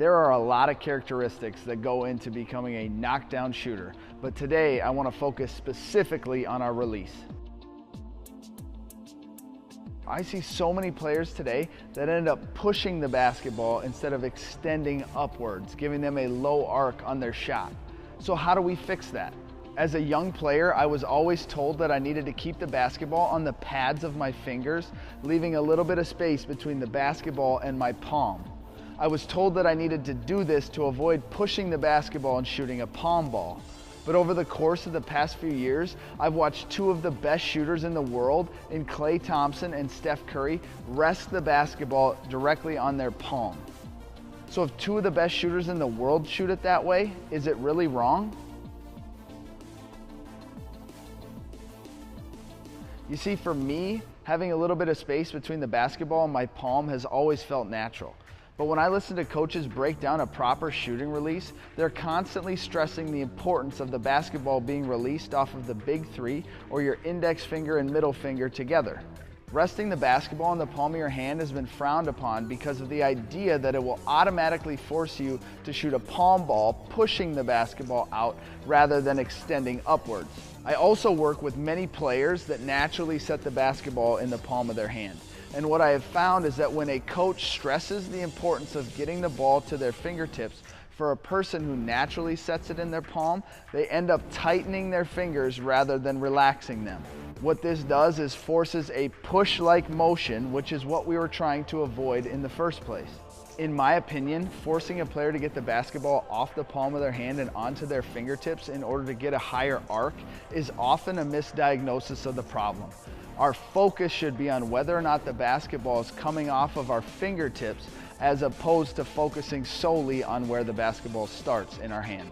There are a lot of characteristics that go into becoming a knockdown shooter, but today I want to focus specifically on our release. I see so many players today that end up pushing the basketball instead of extending upwards, giving them a low arc on their shot. So how do we fix that? As a young player, I was always told that I needed to keep the basketball on the pads of my fingers, leaving a little bit of space between the basketball and my palm. I was told that I needed to do this to avoid pushing the basketball and shooting a palm ball. But over the course of the past few years, I've watched two of the best shooters in the world in Klay Thompson and Steph Curry rest the basketball directly on their palm. So if two of the best shooters in the world shoot it that way, is it really wrong? You see, for me, having a little bit of space between the basketball and my palm has always felt natural. But when I listen to coaches break down a proper shooting release, they're constantly stressing the importance of the basketball being released off of the big three or your index finger and middle finger together. Resting the basketball in the palm of your hand has been frowned upon because of the idea that it will automatically force you to shoot a palm ball, pushing the basketball out rather than extending upwards. I also work with many players that naturally set the basketball in the palm of their hand. And what I have found is that when a coach stresses the importance of getting the ball to their fingertips, for a person who naturally sets it in their palm, they end up tightening their fingers rather than relaxing them. What this does is forces a push-like motion, which is what we were trying to avoid in the first place. In my opinion, forcing a player to get the basketball off the palm of their hand and onto their fingertips in order to get a higher arc is often a misdiagnosis of the problem. Our focus should be on whether or not the basketball is coming off of our fingertips as opposed to focusing solely on where the basketball starts in our hand.